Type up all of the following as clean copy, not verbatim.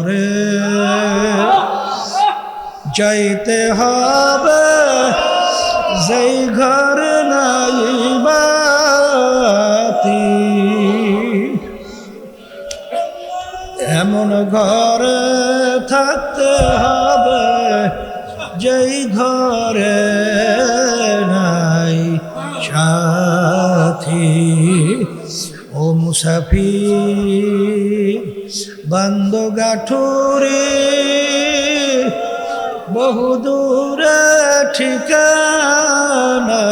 ঘরে যাইতে হবে, যেই ঘর নাই বাতি, এমন ঘরে থাকতে হবে যেই ঘরে নাই সাথী। ও মুসাফির বান্দ গাঠুরে বহু দূরে ঠিকানা,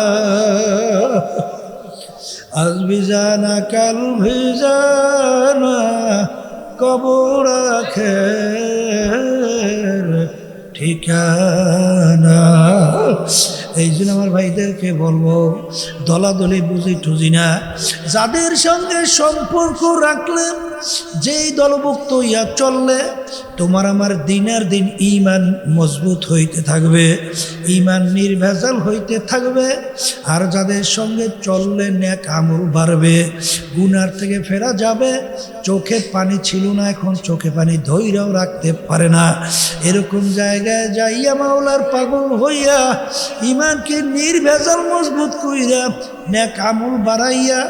আজ ভিজানা কাল ভিজানা কবর আখের ঠিকানা। এই জন্য আমার ভাইদেরকে বলবো, দলাদলি বুঝি টুঝি না, যাদের সঙ্গে সম্পর্ক রাখলে, যেই দলভুক্ত ইয়া চললে তোমার আমার দিনের দিন ঈমান মজবুত হইতে থাকবে, ঈমান নির্ভেজাল হইতে থাকবে। আর যাদের সঙ্গে চললে নেক আমল বাড়বে, গুনার থেকে ফেরা যাবে। চোখে পানি ছিল না, এখন চোখে পানি ধৈর্যও রাখতে পারে না। এরকম জায়গায় যাইয়া মাওলার পাগল হইয়া ঈমানকে নির্ভেজাল মজবুত কইরা নেক আমল বাড়াইয়া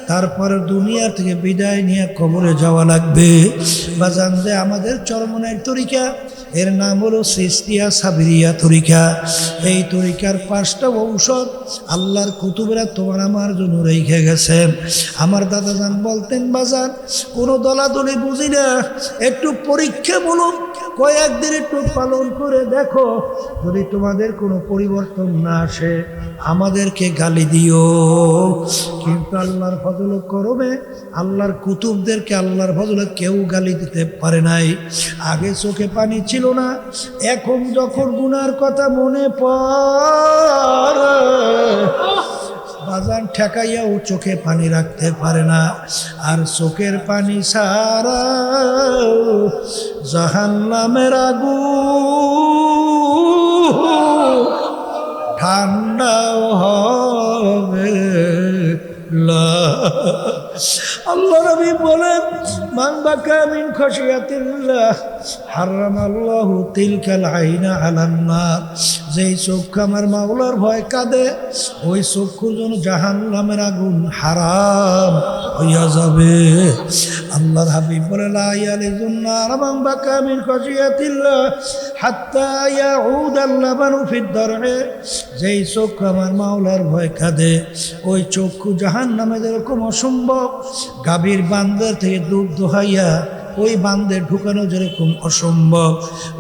তারপর দুনিয়া থেকে বিদায় নিয়ে কবরে যাওয়া লাগবে। বাজান যে আমাদের চরমনের তরিকা, এর নাম হলো সিস্তিয়া সাবিরিয়া তরিকা। এই তরিকার 5টা ঔষধ আল্লাহর কুতুবেরা তোমার আমার জন্য রেখে গেছেন। আমার দাদাজান বলতেন, বাজান কোনো দলাদলি বুঝি না, একটু পরীক্ষামূলক কয়েকদিন একটু পালন করে দেখো, যদি তোমাদের কোনো পরিবর্তন না আসে আমাদেরকে গালি দিও। কিন্তু আল্লাহর ফজল করবে, আল্লাহর কুতুবদেরকে আল্লাহর ফজলে কেউ গালি দিতে পারে নাই। আগে চোখে পানি ছিল না, এখন যখন গুনার কথা মনে পড়ে বাজান ঠেকাইয়াও চোখে পানি রাখতে পারে না। আর চোখের পানি সারা জাহান্নামের আগুন ঠান্ডাও হবে না। আল্লাহ নবী বলেন, মান বাকা মিন খাশিয়াতিল্লাহ হারামাল্লাহু তিলকাল আইনা আলান নার। যেই চক্ষু আমার মাওলার ভয় কাঁদে, ওই চক্ষুর জন্য জাহান্নামের আগুন হারাম হইয়া যাবে। আল্লাহর হাবিব বলে, লা ইয়ালিজুন নার মান বাকা মিন খাশিয়াতিল্লাহ হাত্তা ইয়াউদাল লাবানু ফিদ দার'i। যেই চক্ষু আমার মাওলার ভয় কাঁদে, ওই চক্ষু জাহান্নামে যেরকম অসম্ভব, গাভীর বান্দার থেকে দুধ দোহাইয়া ওই বান্দে ঢুকানো যেরকম অসম্ভব,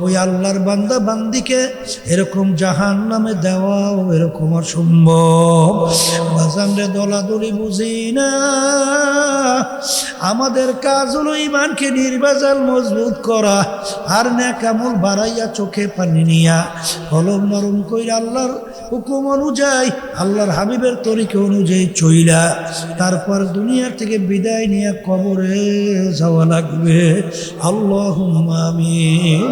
ওই আল্লাহর বান্দা বান্দিকে এরকম জাহান্নামে দেওয়াও এরকম অসম্ভব। বাজানরে দলাদলি বুঝি না, আমাদের কাজ হলো ঈমানকে নির্ভেজাল মজবুত করা, আর নেক আমল বাড়াইয়া চোখে পানি নিয়া কলম নরম কইরা আল্লাহর হুকুম অনুযায়ী আল্লাহর হাবিবের তরিকা অনুযায়ী চইলা তারপর দুনিয়ার থেকে বিদায় নিয়ে কবরে যাওয়া লাগবে। আল্লাহুম্মা আমিন।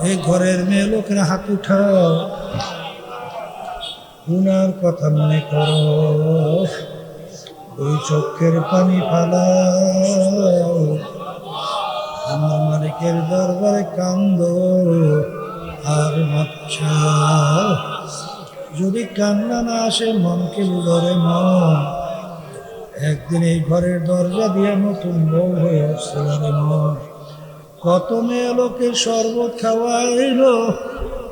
এই ঘরের মেয়ে লোকেরা হাত উঠাও, গুনার কথা মনে করো, ওই চোখের পানি ফালাও, আমার মালিকের দরবারে কান্দো আর মাচ্ছা। যদি কান্না না আসে মনকে ধরে মন, একদিন এই ঘরের দরজা দিয়ে নতুন বউ হয়ে আসছে মন। কত মেয়ে লোকে শরবত খাওয়াইলো,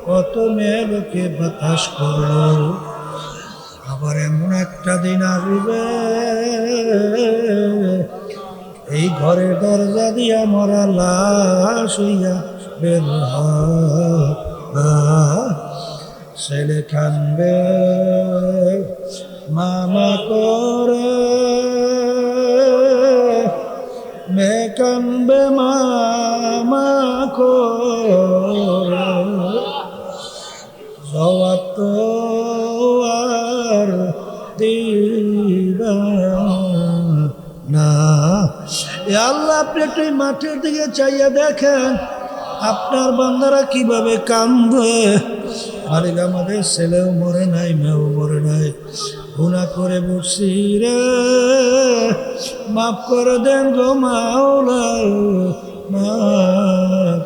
কত মেয়ে লোকে বাতাস করলো, আবার এমন একটা দিন আসবে এই ঘরের দরজা দিয়া মরা লাশ হইয়া বের হবে। ছেলে কানবে মামা করে, মেয়ে কানবে মামা করে, জবাব তো আর দিবা না। আল্লাহ আপনি একটু মাঠের দিকে চাইয়া দেখেন আপনার বান্দারা কিভাবে কান্দে। মালিক আমাদের ছেলেও মরে নাই, মেয়েও মরে নাই, গুনাহ করে বসছি রে, মাফ করে দেন গো মাওলা, মাফ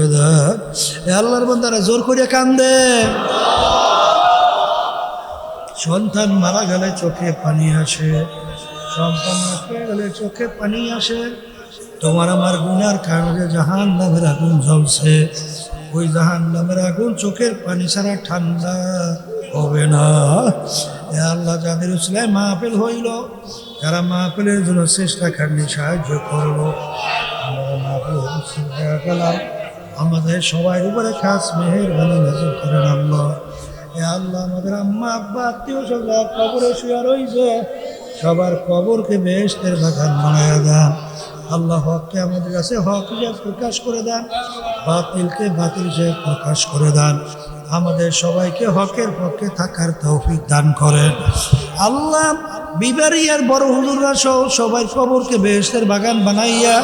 করে দেন। আল্লাহর বান্দারা জোর করে কান্দে। সন্তান মারা গেলে চোখে পানি আসে, সন্তান মারা গেলে চোখে পানি আসে। তোমার আমার গুনার কারণে জাহান্নামের আগুন জ্বলছে, ওই জাহান্নামের আগুন চোখের পানি ছাড়া ঠান্ডা হবে না। আল্লাহ যাদের উসিলায় মাহফিল হইল, যারা মাহফিলের জন্য চেষ্টা কারণে সাহায্য করলো, আমরা মাহফিল গেলাম, আমাদের সবাই উপরে খাস মেহেরবানি নাযিল করেন আল্লাহ। আল্লাহ আমাদের আম্মা আব্বা আত্মীয় স্বজন কবরে শুয়ে রয়েছে, সবার কবরকে বেহেশতের বাগান বানায় দেন আল্লাহ। হককে আমাদের কাছে হক হিসেবে প্রকাশ করে দেন, বাতিলকে বাতিল হিসেবে প্রকাশ করে দেন। আমাদের সবাইকে হকের পক্ষে থাকার তৌফিক দান করেন আল্লাহ। বিবারিয়ার বড় হুজুররা সহ সবাই কবরকে বেহেশতের বাগান বানাইয়া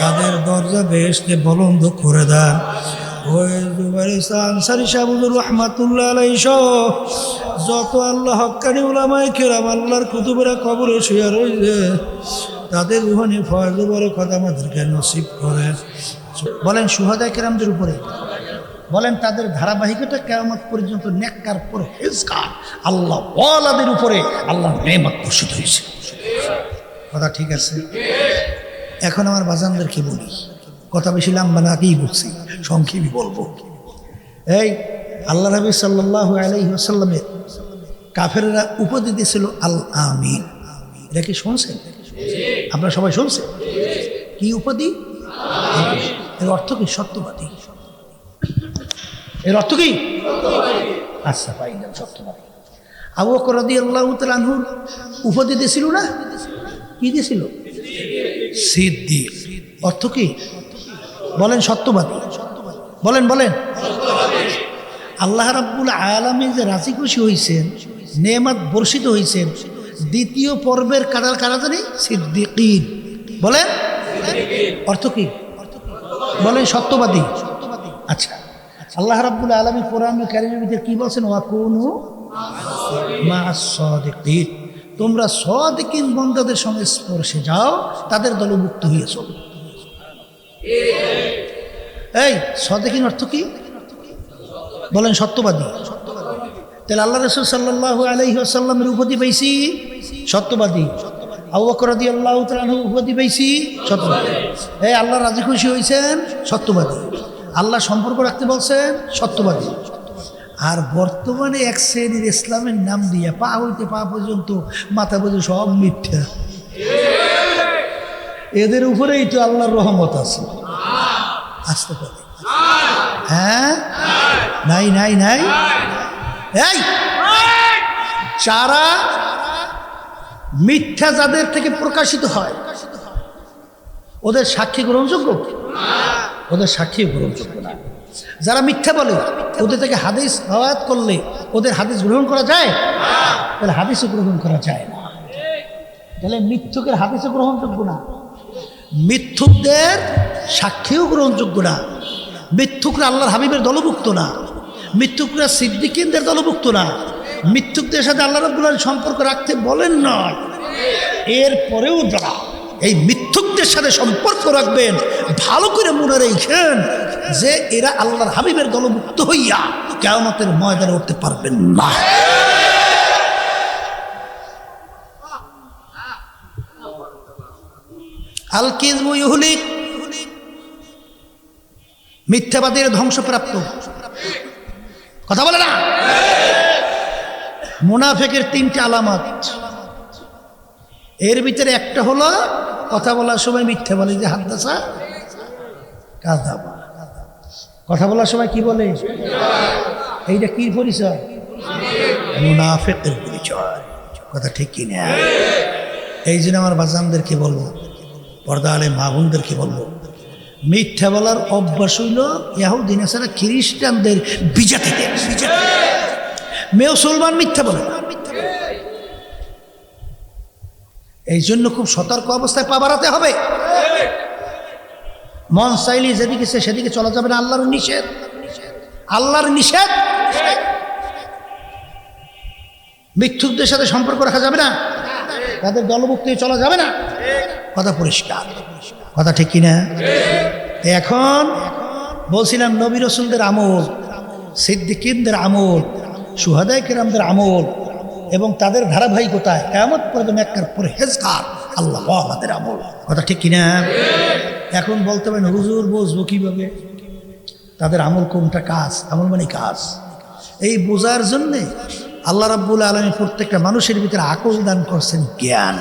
তাদের দরজা বেহেশতে বলন্দ করে দেন। ওই জুবাইর আনসারী সাহেব হুজুর রাহমাতুল্লাহ আলাইহি সহ যত আল্লাহ হক্কানি উলামায়ে কেরাম আল্লাহর কুতুবেরা কবরে শুয়ে রয়েছে, তাদের রুহানি ফয়জ বরকত আমাদেরকে নসিব করেন। বলেন শুহাদায়ে কেরামদের উপরে, বলেন তাদের ধারাবাহিকতা কিয়ামত পর্যন্ত নেককার পরহেজগার আল্লাহ ওয়ালাদের উপরে আল্লাহ নেয়ামত বর্ষিত হয়েছে। কথা ঠিক আছে? এখন আমার বাজানদেরকে বলি, কথা বেশি লম্বা না আগেই বলছি, সংক্ষেপই বলবো। এই আল্লাহ নবী সাল্লাল্লাহু আলাইহি ওয়াসাল্লামের কাফেররা উপাধি দিয়েছিল আল আমিন। এটা কি শুনছেন? আপনারা সবাই শুনছেন? কি উপাধি? এর অর্থ কি? সত্যবাদী। এর অর্থ কি? আচ্ছা পাইলাম, সত্যবাদী। আবু বকর রাদিয়াল্লাহু তাআলা আনহুর উপাধি দিয়েছিল না? কি দিয়েছিল? সিদ্দিক। অর্থ কি? বলেন সত্যবাদী। বলেন বলেন। আল্লাহ রাব্বুল আলামিন যে রাজি খুশি হয়েছেন, নেয়ামত বর্ষিত হয়েছেন, দ্বিতীয় পর্বের কারা জানি? সিদ্দিকিন। বলেন অর্থ কি? বলেন সত্যবাদী। আচ্ছা, আল্লাহ রাব্বুল আলামিন কোরআনুল কারীমের ভিতরে কি বলছেন? ওয়াকুনু মা'আস সাদিকিন। তোমরা সাদিকিন বান্দাদের সঙ্গে স্পর্শে যাও, তাদের দলভুক্ত হয়ে চলো। এই সাদিকিন অর্থ কি? বলেন সত্যবাদী। তাহলে আল্লাহ রাসূল সাল্লাল্লাহু আলাইহি ওয়াসাল্লামের উপাধি পাইছি সত্যবাদী। আবু বকর রাদিয়াল্লাহু তাআলা আনহু উপাধি পাইছি সত্যবাদী। এই আল্লাহ রাজি খুশি হয়েছেন সত্যবাদী, আল্লাহ সম্পর্ক রাখতে বলছেন সত্যবাদী। আর বর্তমানে এক শ্রেণীর ইসলামের নাম দিয়ে পা হইতে পা পর্যন্ত মাথা পর্যন্ত সব মিথ্যা। এদের উপরেই তো আল্লাহর রহমত আছে। আসতে পারে? হ্যাঁ, নাই নাই নাই। এই যারা মিথ্যা যাদের থেকে প্রকাশিত হয়, ওদের সাক্ষী গ্রহণযোগ্য? ওদের সাক্ষী গ্রহণযোগ্য না। যারা মিথ্যা বলে, ওদের থেকে হাদিস রওয়ায়াত করলে ওদের হাদিস গ্রহণ করা যায়? তাহলে হাদিসও গ্রহণ করা যায় না। তাহলে মিথ্যুকের হাদিসও গ্রহণযোগ্য না, মিথ্যুকদের সাক্ষীও গ্রহণযোগ্য না, মিথ্যুকরা আল্লাহর হাবিবের দলভুক্ত না, মিথ্যুকরা সিদ্দিকিনদের দলভুক্ত না, মিথ্যুকদের সাথে আল্লাহ রাব্বুল আলামিন সম্পর্ক রাখতে বলেন নয়। এরপরেও যারা এই মিথ্যুকদের সাথে সম্পর্ক রাখবেন, ভালো করে মনে রেখেন যে এরা আল্লাহর হাবিবের দলভুক্ত হইয়া কিয়ামতের ময়দানে উঠতে পারবেন না। আল কিযবু ইউহলিক, মিথ্যাবাদীর ধ্বংসপ্রাপ্ত। কথা বলে না? মুনাফিকের তিনটি আলামত, এর ভিতরে একটা হলো কথা বলার সময় মিথ্যা বলে, যে হাদ্দাসা কাযাবা। কথা বলার সময় কি বলে? এইটা কি পরিচয়? মুনাফিকের পরিচয়। কথা ঠিক কি না? এই জন্য আমার বাজানদেরকে বলবো, পর্দা আলে মা বোনদেরকে বলবো, মিথ্যা বলার অভ্যাস হইল ইহুদি নাসারা খ্রিস্টানদের বিজাতিদের। মুসলমান মিথ্যা বলে না। এই জন্য খুব সতর্ক অবস্থায় পা বাড়াতে হবে। মন চাইলে যেদিকে সেদিকে চলা যাবে না। আল্লাহর নিষেধ, আল্লাহর নিষেধ। মিথ্যুকদের সাথে সম্পর্ক রাখা যাবে না, তাদের দলভুক্ত চলা যাবে না। কথা পরিষ্কার, কথা ঠিক কিনা? এখন বলছিলাম নবী রাসূলদের আমল, সিদ্দিকিনদের আমল, শুহাদায়ে কেরামদের আমল এবং তাদের ধারাবাহিকতায় কিয়ামত পর্যন্ত একটার পরহেজগার আল্লাহ আমাদের আমল। কথা ঠিক কিনা? এখন বলতে পারেন হুজুর বুঝবো কিভাবে তাদের আমল কোনটা? কাজ, আমল মানে কাজ। এই বোঝার জন্যে আল্লাহ রাব্বুল আলামিন প্রত্যেকটা মানুষের ভিতরে আকল দান করছেন, জ্ঞান।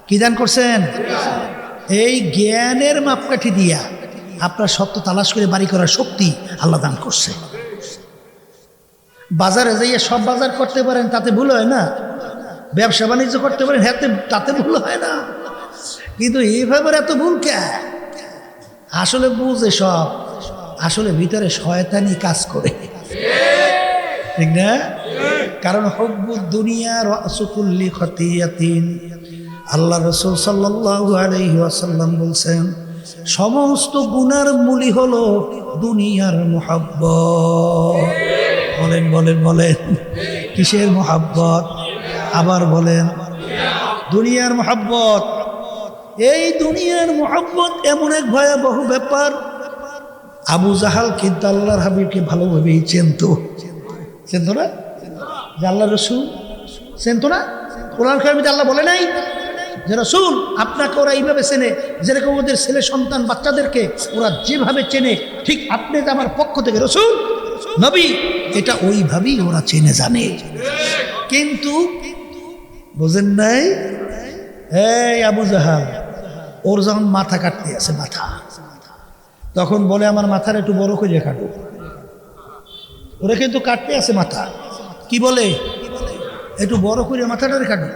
কি দান করছেন? এই জ্ঞানের মাপকাঠি দিয়া আপনার সত্য তালাশ করে বাড়ি করার শক্তি আল্লাহ দান করছে। বাজারে যাইয়ে সব বাজার করতে পারেন তাতে ভুল হয় না, ব্যবসা বাণিজ্য করতে পারেন তাতে ভুল হয় না, কিন্তু এইভাবে এত ভুল কে? আসলে বুঝে সব, আসলে ভিতরে শয়তানি কাজ করে, ঠিক না? কারণ হুব্বুদ দুনিয়া রাসু কুল্লি খতিয়াতিন। আল্লাহ রাসূল সাল্লাল্লাহু আলাইহি ওয়াসাল্লাম বলছেন সমস্ত গুনার মূলই হলো দুনিয়ার মুহাব্বত। বলেন বলেন বলেন, কিসের মুহাব্বত? আবার বলেন, দুনিয়ার মুহাব্বত। এই দুনিয়ার মুহাব্বত এমন এক ভয়াবহ ব্যাপার। আবু জাহাল কিন্তু আল্লাহর হাবিবকে ভালোভাবেই চিনত না? যে আল্লাহ রসুল চিনত না? কোরআন কারিমে আল্লাহ বলে নাই যে রসুল আপনাকে ওরা এইভাবে চেনে, যেরকম ওদের ছেলে সন্তান বাচ্চাদেরকে ওরা যেভাবে চেনে, ঠিক আপনি যে আমার পক্ষ থেকে রসুল নবী, এটা ওইভাবেই ওরা চেনে জানে। কিন্তু বুঝেন নাই, এই আবু জাহাল ওর যখন মাথা কাটতে আছে, মাথা, তখন বলে আমার মাথার একটু বড় করে কাটো। ওরা কিন্তু কাটতে আছে মাথা, কি বলে একটু বড় করে মাথাটারে কাটো।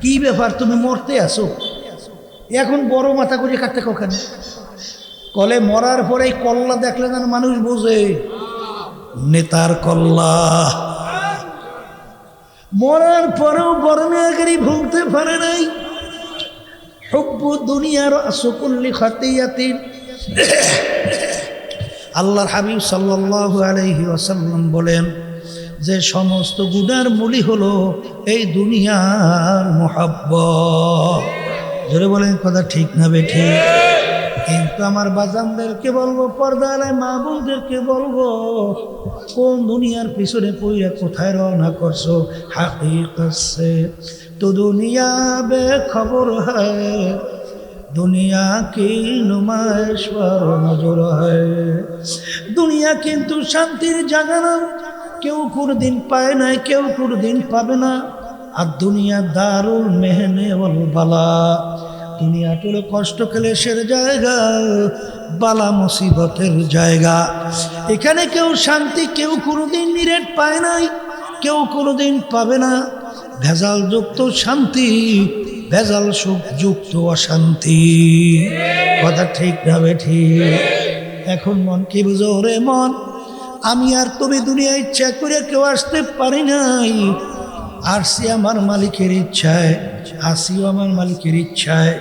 কি ব্যাপার, তুমি মরতে আসো, এখন বড় মাথা করে কাটতে কখানে? কলে মরার পরে কল্লা দেখলে না মানুষ বোঝে নেতার কল্লা। মরার পরেও বর্ণাগারী ভুলতে পারে নাই। হুব্বু দুনিয়ার রাসু কুল্লি খতিয়াতিন। আল্লাহর হাবিব সাল্লাল্লাহু আলাইহি ওয়াসাল্লাম বলেন যে সমস্ত গুনার মূলই হলো এই দুনিয়ার মুহাব্বত। জোরে বলেন কথা ঠিক না বেঠিক? কিন্তু আমার বাজানদেরকে বলবো, পর্দায় মা বোনদেরকে বলবো, কোন দুনিয়ার পিছনে পইরা কোথায় রওনা করছো? হাকিকত সে তো দুনিয়া বেখবর হ্যায়, দুনিয়া কি নুমাইশ পর নজর হয়। দুনিয়া কিন্তু শান্তির জায়গা না, কেউ কোনোদিন পায় নাই, কেউ কোনোদিন পাবে না। আর দুনিয়া দারুল মেহনে ওয়াল বালা, দুনিয়াটা হলো কষ্ট ক্লেশের জায়গা, বালা মুসিবতের জায়গা। এখানে কেউ শান্তি কেউ কোনোদিন নিরেট পায় নাই, কেউ কোনোদিন পাবে না। ভেজাল যুক্ত শান্তি, ভেজাল সুখ যুক্ত অশান্তি। কথা ঠিক না ঠিক? এখন মন কি বুঝো রে মন? আমি আর তুমি দুনিয়া ইচ্ছা করে কেউ আসতে পারি নাই, আসছি আমার মালিকের ইচ্ছায়, আসিও আমার মালিকের ইচ্ছায়,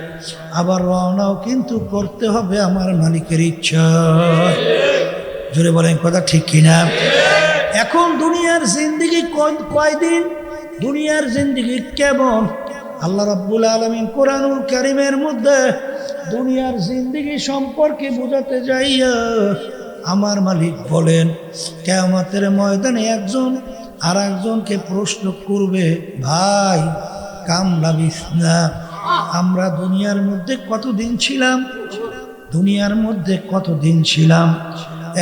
আবার রওনাও কিন্তু করতে হবে আমার মালিকের ইচ্ছায়। জোরে বলেন কথা ঠিক কিনা? এখন দুনিয়ার জিন্দেগি কয়দিন? দুনিয়ার জিন্দেগি কেমন? আল্লাহ রাব্বুল আলামিন কোরআনুল কারীমের মধ্যে দুনিয়ার জিন্দেগি সম্পর্কে বোঝাতে যাইয়া আমার মালিক বলেন, কিয়ামতের ময়দানে একজন আর একজনকে প্রশ্ন করবে, ভাই কামলাবিস না, আমরা দুনিয়ার মধ্যে কতদিন ছিলাম? দুনিয়ার মধ্যে কতদিন ছিলাম?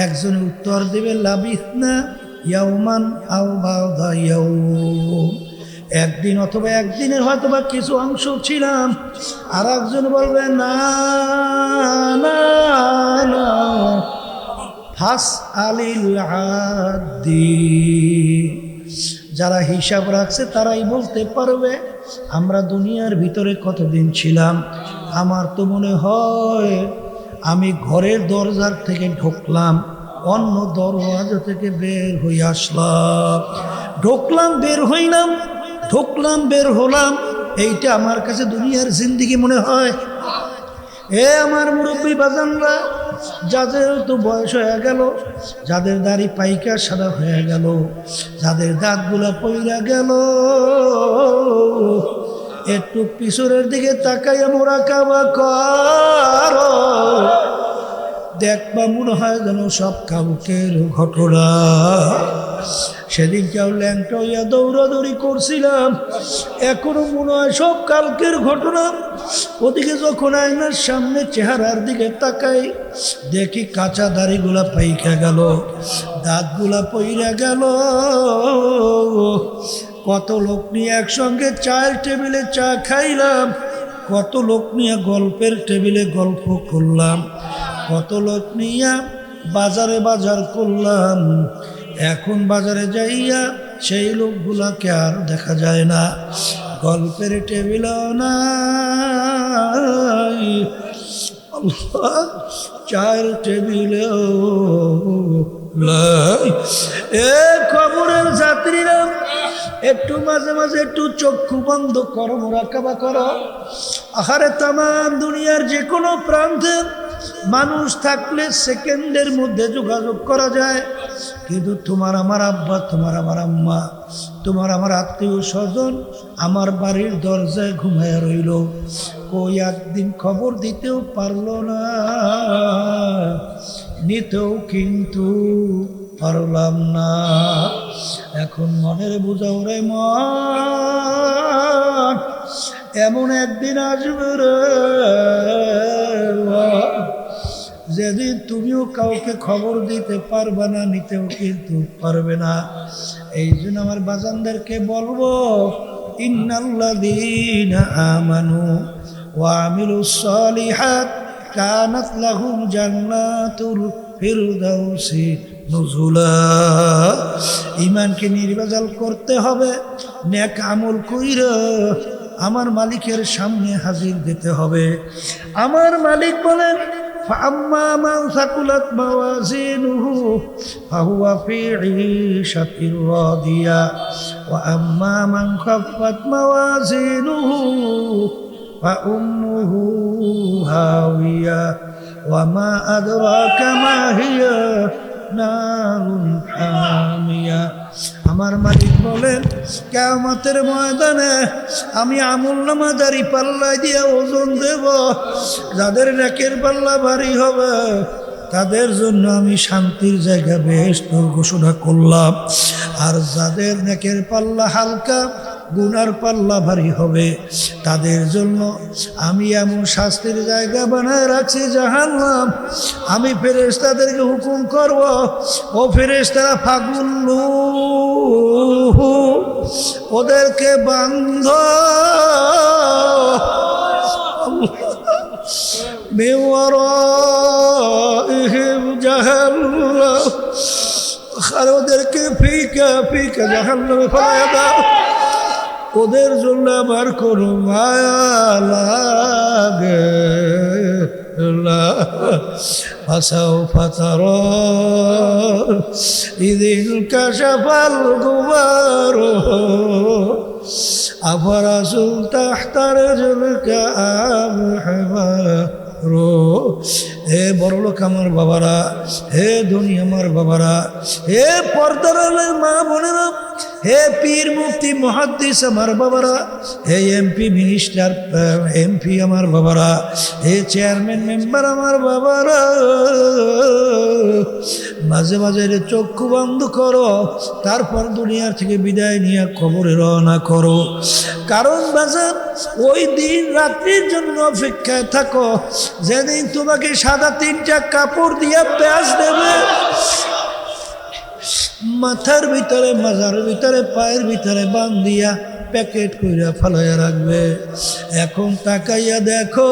একজন উত্তর দেবে, লাবিস না ইয়াউমান আও বা'দা ইয়াউম, একদিন অথবা একদিনের হয়তো বা কিছু অংশ ছিলাম। আর একজন বলবে, না না না, ফাস আলিল আদি, যারা হিসাব রাখছে তারাই বলতে পারবে আমরা দুনিয়ার ভিতরে কতদিন ছিলাম। আমার তো মনে হয় আমি ঘরের দরজার থেকে ঢুকলাম, অন্য দরওয়াজা থেকে বের হয়ে আসলাম, ঢুকলাম বের হইলাম, ঢুকলাম বের হলাম, এইটা আমার কাছে দুনিয়ার জিন্দেগি মনে হয়। এ আমার মুরব্বী বাজানরা, যাদের তো বয়স হয়ে গেল, যাদের দাড়ি পাইকা সাদা হয়ে গেল, যাদের দাঁতগুলা পইরা গেল, একটু পিছনের দিকে তাকাইয়া মোরাকাবা করো। দেখবা মনে হয় যেন সব কালকের ঘটনা। সেদিন কেউ ল্যাংটা হইয়া দৌড়াদৌড়ি করছিলাম, এখনো মনে হয় সব কালকের ঘটনা। ওদিকে যখন আয়নার সামনে চেহারার দিকে তাকাই, দেখি কাঁচা দাড়িগুলা পাইকা গেল, দাঁতগুলা পইরা গেল। কত লোক নিয়ে একসঙ্গে চায়ের টেবিলে চা খাইলাম, কত লোক নিয়ে গল্পের টেবিলে গল্প করলাম, কত লোক নিয়ে বাজারে বাজার করলাম। এখন বাজারে যাইয়া সেই লোকগুলাকে আর দেখা যায় না, গল্পের টেবিলও নাই, চায়ের টেবিলেও নাই। এ খবরের যাত্রীরা, একটু মাঝে মাঝে একটু চক্ষু বন্ধ করো, মোরাকাবা করো। আহারে তামাম দুনিয়ার যে কোনো প্রান্তে মানুষ থাকলে সেকেন্ডের মধ্যে যোগাযোগ করা যায়, কিন্তু তোমার আমার আব্বা, তোমার আমার আম্মা, তোমার আমার আত্মীয় স্বজন আমার বাড়ির দরজায় ঘুমায়া রইল, কই একদিন খবর দিতেও পারলো না, নিতেও কিন্তু পারলাম না। এখন মনের বুঝাও রে মন, এমন একদিন আসবে রে যেদিন তুমিও কাউকে খবর দিতে পারবে না, নিতেও কিন্তু পারবে না। এই জন্য আমার বাজানদেরকে বলবো, ইন্নাল্লাযীনা আমানু ওয়া আমিলুস সালিহাত কানাত লাহুম জান্নাতুল ফিরদাউসি নুজুলা। ঈমানকে নির্বাচন করতে হবে, নেক আমল কইরা আমার মালিকের সামনে হাজির দিতে হবে। আমার মালিক বলেন, فأما من ثقلت موازينه فهو في عيشة راضية وأما من خفت موازينه فأمه هاوية وما أدراك ما هي نار حامية। আমার মালিক বলেন, কিয়ামতের ময়দানে আমি আমলনামা দাঁড়ি পাল্লা দিয়ে ওজন দেব। যাদের নেকের পাল্লা ভারী হবে তাদের জন্য আমি শান্তির জায়গা বেহেশত ঘোষণা করলাম, আর যাদের নেকের পাল্লা হালকা, গুনার পাল্লা ভারী হবে, তাদের জন্য আমি এমন শাস্তির জায়গা বানায় রাখছি জাহান্নাম। আমি ফেরেশতাদেরকে হুকুম করব, ও ফেরেশতারা ফাগুল্লু, ওদেরকে বান্ধ, মিওয়ারাইহিম জাহান্নাম, আর ওদেরকে ফিকা ফিকা জাহান্নামে ফেলায়া দাও। ওদের জন্য আমার কোনো মায়া লাগে না। ফাসাউফা তারা ইযিন কাশাফাল গুবারু আফরাসুল তাহতা রাজুলকা আম হিমারু। হে বড়লোক আমার বাবারা, হে ধনী আমার বাবারা, হে পর্দার আলের মা বোনেরা, হে পীর মুফতি মুহাদ্দিস আমার বাবারা, হে এমপি মিনিস্টার এমপি আমার বাবারা, হে চেয়ারম্যান মেম্বার আমার বাবারা, মাঝে মাঝে চক্ষু বন্ধ করো, তারপর দুনিয়ার থেকে বিদায় নিয়ে কবরে রওনা করো। কারণ বাজার ওই দিন রাত্রির জন্য অপেক্ষায় থাকো, যেদিন তোমাকে সাদা তিনটা কাপড় দিয়ে প্যাঁচ দেবে, মাথার ভিতরে, মাজার ভিতরে, পায়ের ভিতরে বান্ধিয়া প্যাকেট কইরা ফালাইয়া রাখবে। এখন তাকাইয়া দেখো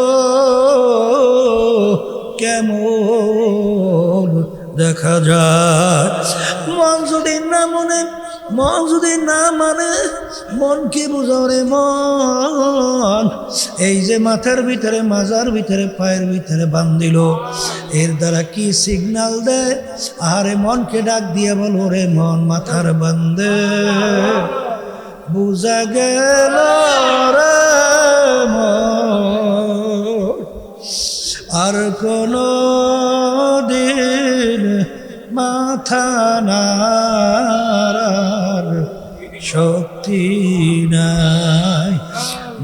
কেমন দেখা যায়। মন যদি না মনে, মন যদি না মানে, মন কি বুঝো রে মন? এই যে মাথার ভিতরে, মাজার ভিতরে, পায়ের ভিতরে বান্ধিল, এর দ্বারা কি সিগনাল দেয়? আরে মনকে ডাক দিয়ে বলো, রে মন মাথার বান্ধে বুঝা গেল রে মন, আর কোনো দিন মাথা নাড়ার শক্তি নাই।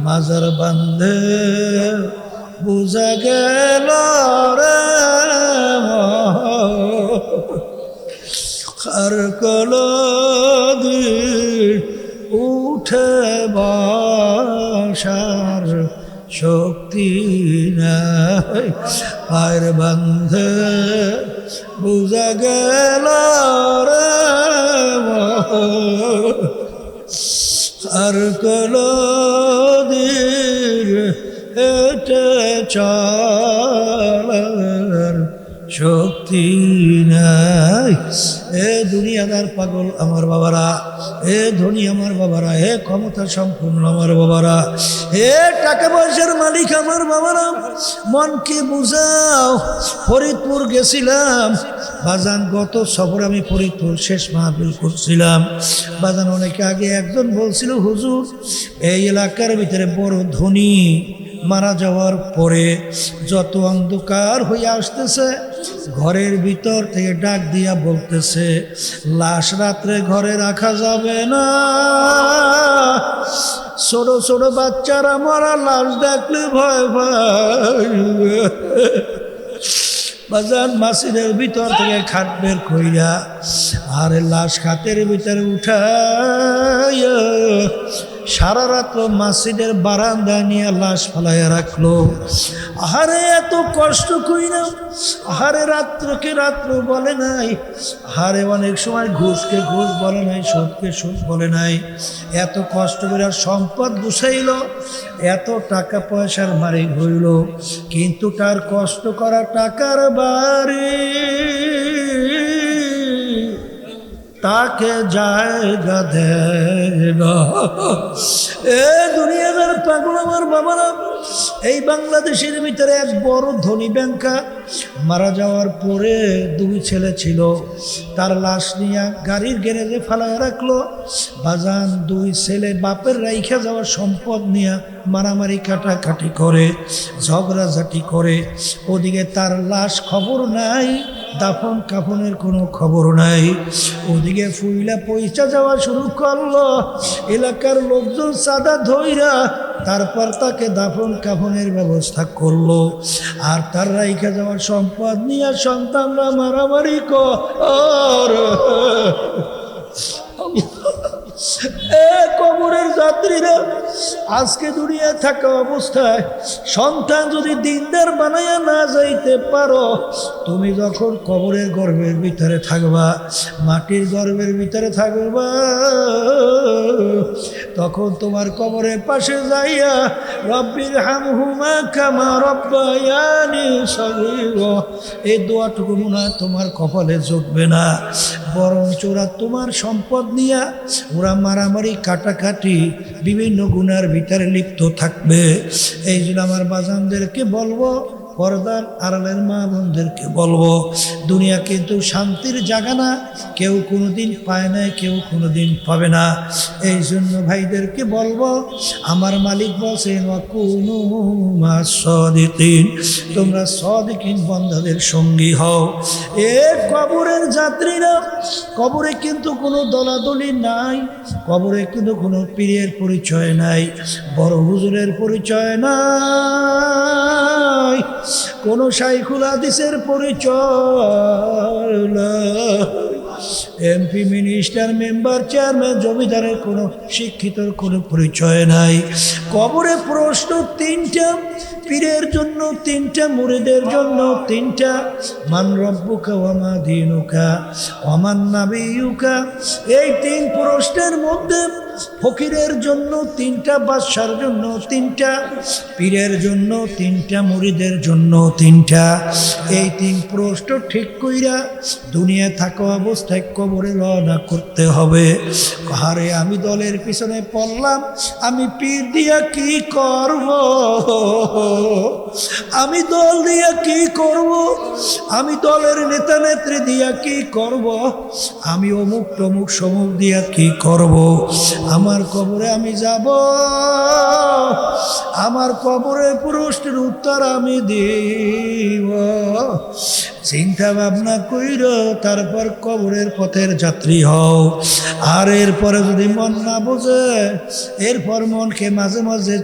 মাজার বান্ধে বুঝা গেল রে মন, আর কোনদিন উঠে বসার শক্তি নাই, পায়ের বান্ধে বুঝা গেল রে আর কোনদিন হেঁটে চলার শক্তি নাই। এ দুনিয়াদার পাগল আমার বাবারা, এ ধনী আমার বাবারা, হে ক্ষমতা সম্পূর্ণ আমার বাবারা, হে টাকা পয়সার মালিক আমার বাবারা, মনকে বুঝাও। ফরিদপুর গেছিলাম বাজান, গত সফর আমি ফরিদপুর শেষ মাহফিল করছিলাম বাজান। অনেকে আগে একজন বলছিল, হুজুর এই এলাকার ভিতরে বড় ধনী মারা যাওয়ার পরে যত অন্ধকার হয়ে আসতেছে, ঘরের ভিতর থেকে ডাক দিয়া বলতেছে লাশ রাত্রে ঘরে রাখা যাবে না, ছোট ছোট বাচ্চারা মারা লাশ দেখলে ভয় ভয়। বাজান মাসিদের ভিতর থেকে খাট বের কইরা আর লাশ খাতের ভিতরে উঠাইয়া সারা রাত্র মসজিদের বারান্দা নিয়ে লাশ ফালাইয়া রাখলো। আহারে এত কষ্ট কইরা, আহারে রাত্রকে রাত্র বলে নাই, আহারে অনেক সময় ঘুষকে ঘুষ বলে নাই, সুদকে সুদ বলে নাই। এত কষ্ট করে সম্পদ গুছাইল, এত টাকা পয়সার মারি হইল, কিন্তু তার কষ্ট করা টাকার বাড়ি তাকে জায়গা দেয় না। এ দুনিয়াদার পাগল আমার বাবারা, এই বাংলাদেশের ভিতরে এক বড় ধনী ব্যাংকা মারা যাওয়ার পরে দুই ছেলে ছিল, তার লাশ নিয়ে গাড়ির গ্যারেজে ফালায় রাখলো। বাজান দুই ছেলে বাপের রাইখা যাওয়ার সম্পদ নিয়ে মারামারি কাটাকাটি করে, ঝগড়াঝাটি করে। ওদিকে তার লাশ খবর নাই, দাফন কাফনের কোনো খবর নাই। ওদিকে ফুইলা পয়সা যাওয়া শুরু করলো, এলাকার লোকজন সাদা ধইরা তারপর তাকে দাফন কাফনের ব্যবস্থা করলো। আর তার রাইখা যাওয়ার সম্পদ নিয়ে সন্তানরা মারামারি কর। এ কবরের যাত্রীরা, আজকে দুনিয়ায় থাকা অবস্থায় সন্তান যদি দিনদার বানাইয়া না যাইতে পারো, তুমি যখন কবরের গর্ভের ভিতরে থাকবা, মাটির গর্ভের ভিতরে থাকবা, তখন তোমার কবরের পাশে যাইয়া রব্বির হামহুমা কামা রব্বায়ানি সগীরা, এই দোয়াটুকু মনে হয় তোমার কপালে জুটবে না, বরং ওরা তোমার সম্পদ নিয়ে ওরা মারামারি কাটাকাটি বিভিন্ন গুনার ভিতরে লিপ্ত থাকবে। এই জন্য আমার বাজানদেরকে বলবো, পর্দার আড়ালের মা বোনদেরকে বলবো, দুনিয়া কিন্তু শান্তির জায়গা না, কেউ কোনোদিন পায় না, কেউ কোনোদিন পাবে না। এই জন্য ভাইদেরকে বলবো, আমার মালিক বলছেন ওয়াকুনু মাস সাদিকিন, তোমরা সাদিকিন বান্দাদের সঙ্গী হও। এ কবরের যাত্রীরা, কবরে কিন্তু কোনো দলাদলি নাই, কবরে কিন্তু কোনো পীরের পরিচয় নাই, বড় হুজুরের পরিচয় নাই, কোন শাইখুল হাদিসের পরিচয় নাই, এমপি মিনিস্টার মেম্বার চেয়ারম্যান জমিদারের কোনো শিক্ষিতর কোনো পরিচয় নাই। কবরে প্রশ্ন তিনটা, পীরের জন্য তিনটা, মুরিদের জন্য তিনটা, মান রব্বুকা ওয়া মা দীনুকা ওয়া মান নাবিয়ুকা। এই তিন প্রশ্নের মধ্যে ফকিরের জন্য তিনটা, বাদশার জন্য তিনটা, পীরের জন্য তিনটা, মুরিদের জন্য তিনটা। এই তিন প্রশ্ন ঠিক কইরা দুনিয়া থাকা অবস্থায় কবরে রওনা করতে হবে। আরে আমি দলের পিছনে পড়লাম, আমি পীর দিয়া কি করব, আমি দল দিয়া কি করব, আমি দলের নেতা নেত্রী দিয়া কি করব, আমি অমুক তমুক সমুক দিয়া কি করব। আমার কবরে আমি যাব, আমার কবরে প্রশ্নের উত্তর আমি দিব। চিন্তা ভাবনা কইর, তারপর কবরের পথের যাত্রী হও। আর এরপরে যদি মন না বোঝে, এরপর মনকে মাঝে মাঝে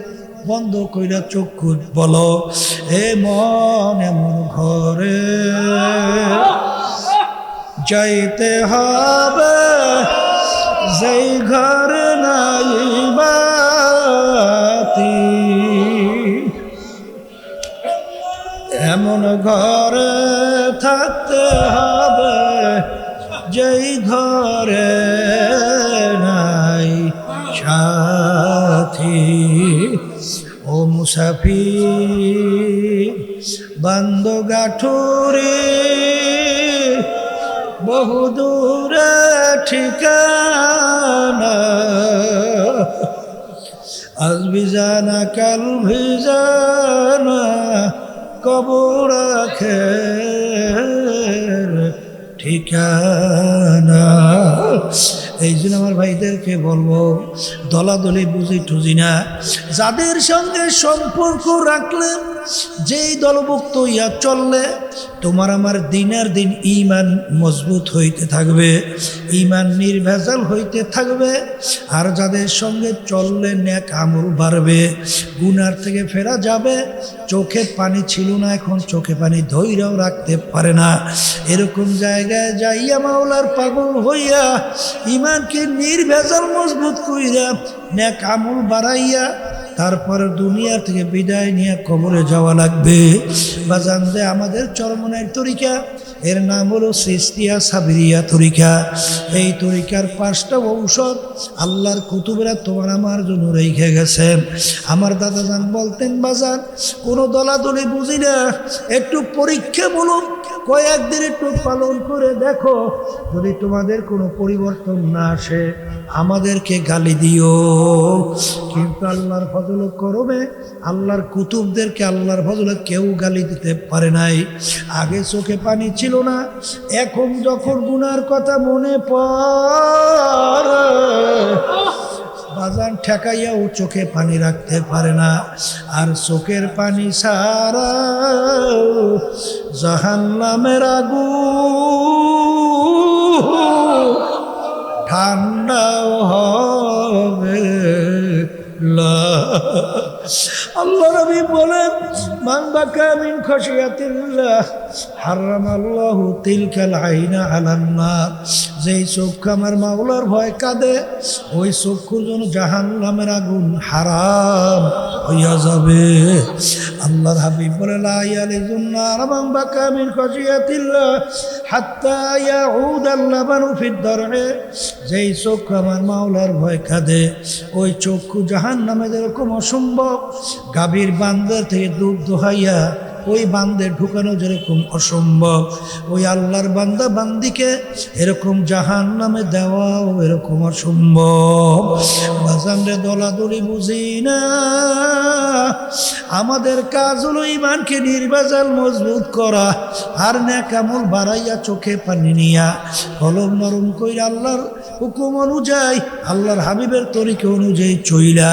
বন্ধ কইরা চক্ষু বলো, এ মন এমন ঘরে যাইতে হবে যেই ঘর নাই বাতি, এমন ঘরে থাকতে হবে যেই ঘরে নাই সাথী। ও মুসাফির বান্দ গাঠুরি বহু দূরে ঠিকানা, আজ ভিজানা কাল ভিজানা কবর আখের ঠিকানা। এই জন্য আমার ভাইদেরকে বলবো, দলাদলি বুঝি টুঝি না, যাদের সঙ্গে সম্পর্ক রাখলে, যেই দলভুক্ত ইয়া চললে তোমার আমার দিনের দিন ঈমান মজবুত হইতে থাকবে, ঈমান নির্ভেজাল হইতে থাকবে। আর যাদের সঙ্গে চললে নেক আমল বাড়বে, গুনার থেকে ফেরা যাবে। চোখে পানি ছিল না, এখন চোখে পানি ধৈর্যও রাখতে পারে না, এরকম জায়গায় যাইয়া মাওলার পাগল হইয়া ঈমানকে নির্ভেজাল মজবুত কইরা নেক আমল বাড়াইয়া তারপর দুনিয়া থেকে বিদায় নিয়ে কবরে যাওয়া লাগবে। বাজান যে আমাদের চরমনের তরিকা, এর নাম হলো সিস্তিয়া সাবিরিয়া তরিকা। এই তরিকার 5টা ঔষধ আল্লাহর কুতুবেরা তোমার আমার জন্য রেখে গেছেন। আমার দাদাজান বলতেন, বাজান কোনো দলাদলি বুঝি না, একটু পরীক্ষা বলুন, কয়েকদিন একটু পালন করে দেখো, যদি তোমাদের কোনো পরিবর্তন না আসে আমাদেরকে গালি দিও। কিন্তু আল্লাহর ফজল করবে, আল্লাহর কুতুবদেরকে আল্লাহর ফজলে কেউ গালি দিতে পারে নাই। আগে চোখে পানি ছিল না, এখন যখন গুনার কথা মনে পড়ে বাজান ঠেকাইয়াও চোখে পানি রাখতে পারে না। আর চোখের পানি সারা জাহান্নামের আগুন ঠান্ডাও হবে না। আল্লাহ নবী বলেন, মান বাকা মিন খাশিয়াতিল্লাহ হারামাল্লাহু তিলকাল আইনা আলান নার। যেই চক্ষু আমার মাওলার ভয় কাঁদে, ওই চক্ষুর জন্য জাহান্নামের আগুন হারাম হইয়া যাবে। আল্লাহর হাবিব বলে, লা ইয়ালিজুন নার মান বাকা মিন খাশিয়াতিল্লাহ হাত্তা ইয়াউদাল লাবানু ফিদ দার'i। যেই চক্ষু আমার মাওলার ভয় কাঁদে, ওই চক্ষু জাহান্নামে যেরকম অসম্ভব, গাভীর বান্দার থেকে দুধ দোহাইয়া ওই বান্দে ঢুকানো যেরকম অসম্ভব, ওই আল্লাহর বান্দা বান্দিকে এরকম জাহান্নামে দেওয়াও এরকম অসম্ভব। বাজানরে দলাদলি বুঝি না, আমাদের কাজ হলো ঈমানকে নির্ভেজাল মজবুত করা, আর নেক আমল বাড়াইয়া চোখে পানি নিয়া কলম নরম কইরা আল্লাহর হুকুম অনুযায়ী আল্লাহর হাবিবের তরিকা অনুযায়ী চইলা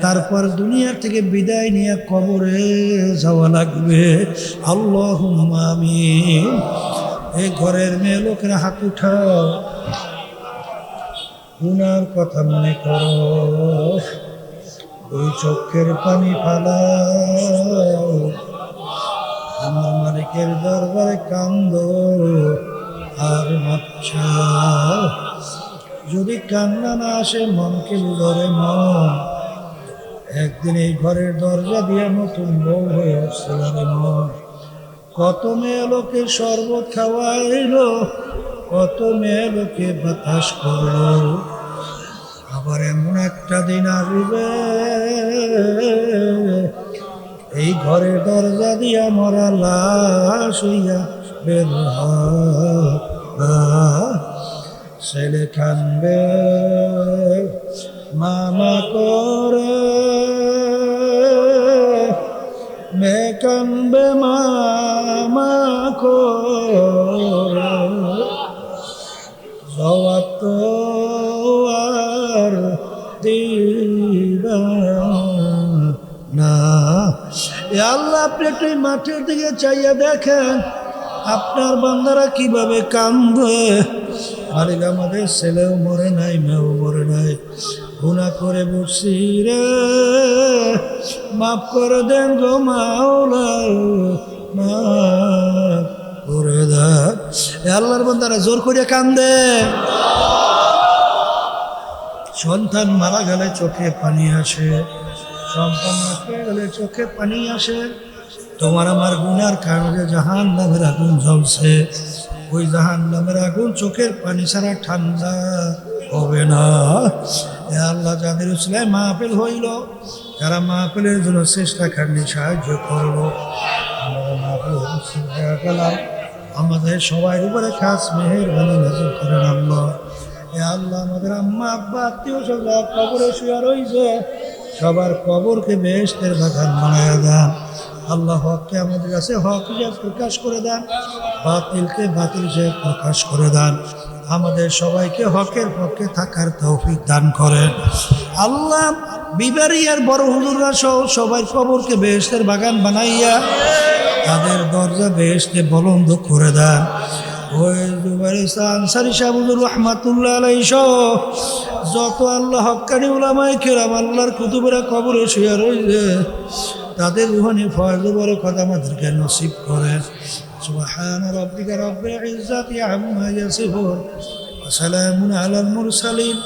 তারপর দুনিয়ার থেকে বিদায় নিয়ে কবরে যাওয়া লাগবে। আল্লাহুম্মা আমিন। এই ঘরের মেয়ে লোকেরা হাত উঠাও, গুনার কথা মনে করো, ওই চোখের পানি ফালাও, আমার মালিকের দরবারে কান্দো আর মাচ্ছা। যদি কান্না না আসে মনকে ধরে মন, একদিন এই ঘরের দরজা দিয়ে নতুন বউ হয়ে আসছিল রে মন। কত মেয়ে লোকে শরবত খাওয়াইলো, কত মেয়ে লোকে বাতাস করলো, আবার এমন একটা দিন আসবে এই ঘরের দরজা দিয়া মরা লাশ হইয়া বের হবে। ছেলে কানবে মামা করে, মেয়ে কানবে মামা করে, জবাব তো আর দিবা না। আল্লাহ আপনি একটু মাঠের দিকে চাইয়া দেখেন আপনার বান্দারা কিভাবে কান্দে। মালিক আমাদের ছেলেও মরে নাই, মেয়েও মরে নাই, গুনাহ করে বসছি রে, মাফ করে দেন গো মাওলা, মাফ করে দেন। এ আল্লাহর বান্দারা জোর করে কান্দে। সন্তান মারা গেলে চোখে পানি আসে, সন্তান মারা গেলে চোখে পানি আসে। তোমার আমার গুনার কারণে জাহান নামের আগুন জ্বলছে, ওই জাহান নামের আগুন চোখের পানি ছাড়া ঠান্ডা হবে না। এ আল্লাহ, যাদের উসলে মাহফিল হইল, যারা মাহফিলের জন্য চেষ্টা খাটনি সাহায্য করলো, আমরা মাহফিল হয়ে গেলাম, আমাদের সবার উপরে খাস মেহেরবানি নাযিল করে নামলো। এ আল্লাহ, আমাদের আম্মা আব্বা আত্মীয় স্বজন কবরে শুয়ে রয়েছে, সবার কবরকে বেহেশতের বাগান বানায় দেন। আল্লাহ, হককে আমাদের কাছে হক হিসেবে প্রকাশ করে দেন, বাতিলকে বাতিল হিসেবে প্রকাশ করে দেন। আমাদের সবাইকে হকের পক্ষে থাকার তৌফিক দান করেন। আল্লাহ, বিবারিয়ার বড় হুজুররা সহ সবাই কবরকে বেহেশতের বাগান বানাইয়া তাদের দরজা বেহেশতে বলন্দ করে দেন। ওই জুবাইর আনসারী সাহেব হুজুর রহমাতুল্লাহ আলাইহি সহ যত আল্লাহ হক্কানি উলামায়ে কেরাম আল্লাহর কুতুবেরা কবরে শুয়ে রয়েছে, তাদের রুহানি ফয়জ বরকত আমাদেরকে নসিব করেন। সুবহান রাব্বিকা রাব্বিল ইজ্জাতি আম্মা ইয়াসিফুন ওয়া সালামুন আলাল মুরসালিন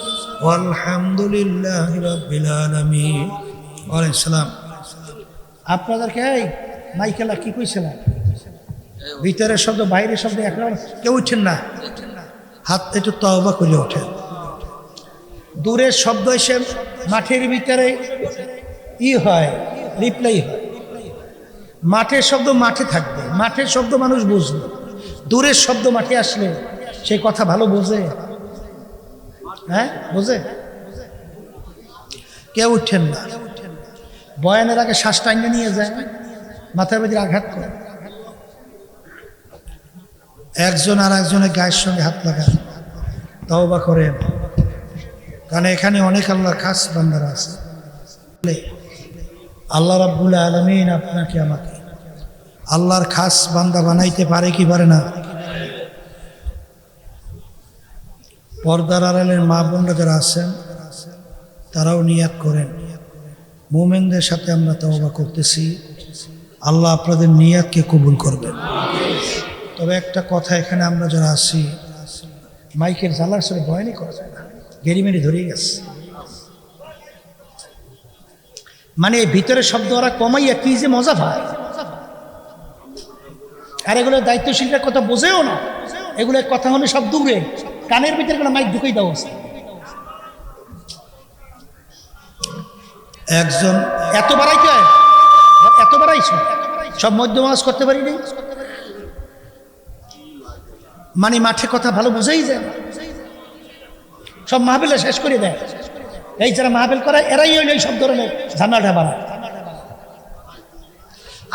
ওয়ালহামদুলিল্লাহি রাব্বিল আলামিন। ওয়ালাইকুম সালাম। আপনাদেরকে এই মাইকেলা কি কইছিলেন? ভিতরের শব্দ বাইরের শব্দ এখন কেউ উঠছেন না, হাত একটু তওবা করে ওঠেন। দূরের শব্দ এসে মাঠের ভিতরে হয়, রিপ্লাই হয়। মাঠের শব্দ মাঠে থাকবে, মাঠের শব্দ মানুষ বুঝবে। দূরের শব্দ মাঠে আসলে সেই কথা ভালো বোঝে, হ্যাঁ বোঝে। কেউ উঠছেন না। বয়ানের আগে শ্বাস টাইনে নিয়ে যায়, মাথার ভিতরে আঘাত করে। একজন আর একজনের গায়ের সঙ্গে হাত লাগান, তওবা করেন, কারণ এখানে অনেক আল্লাহর খাস বান্দারা আছে। আল্লাহ রাব্বুল আলামিন আপনাকে আমাকে আল্লাহর খাস বান্দা বানাইতে পারে কি পারে না? পর্দার আড়ালের মা বোনরা যারা আছেন তারাও নিয়াত করেন। মুমিনদের সাথে আমরা তওবা করতেছি, আল্লাহ আপনাদের নিয়াতকে কবুল করবেন। তবে একটা কথা, এখানে আমরা যারা আছি মাইকের জ্বালার সঙ্গে বয়ানই করা যায় না, গেরিমেরি ধরিয়ে গেছে। মানে ভিতরে শব্দ ওরা কমাইয়া কি যে মজা পায়। আর এগুলো দায়িত্বশীলটার কথা বোঝেও না, এগুলো কথা হলে সব দূরে, কানের ভিতরে কোনো মাইক ঢুকেই দেওয়া। একজন এত বাড়াই কে, এত বাড়াইছ, সব মধ্যমাস করতে পারিনি। মানে মাঠে কথা ভালো বোঝাই যায়, সব মাহফিলে শেষ করে দেয়। এই যারা মাহফিল করে এরাই হইল এই সব ধরনের ঝামেলাটা বাড়ায়।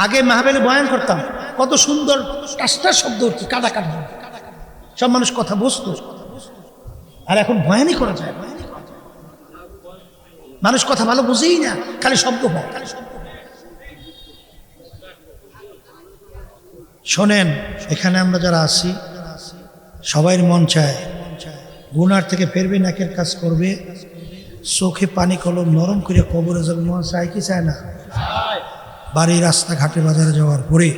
আগে মাহফিলে বয়ান করতাম, কত সুন্দর টাস্টা শব্দ হচ্ছে, কাটা কাটা, সব মানুষ কথা বুঝতো। আর এখন বয়ানই করা যায়, মানুষ কথা ভালো বুঝেই না, খালি শব্দ হয়। শোনেন, এখানে আমরা যারা আছি সবাই মন চায় গুনার থেকে ফেরবে, নাকের কাজ করবে, চোখে পানি কলম নরম করে কবরে যাবে, মন চায় কি চায় না? বাড়ি রাস্তাঘাটে বাজারে যাওয়ার পরে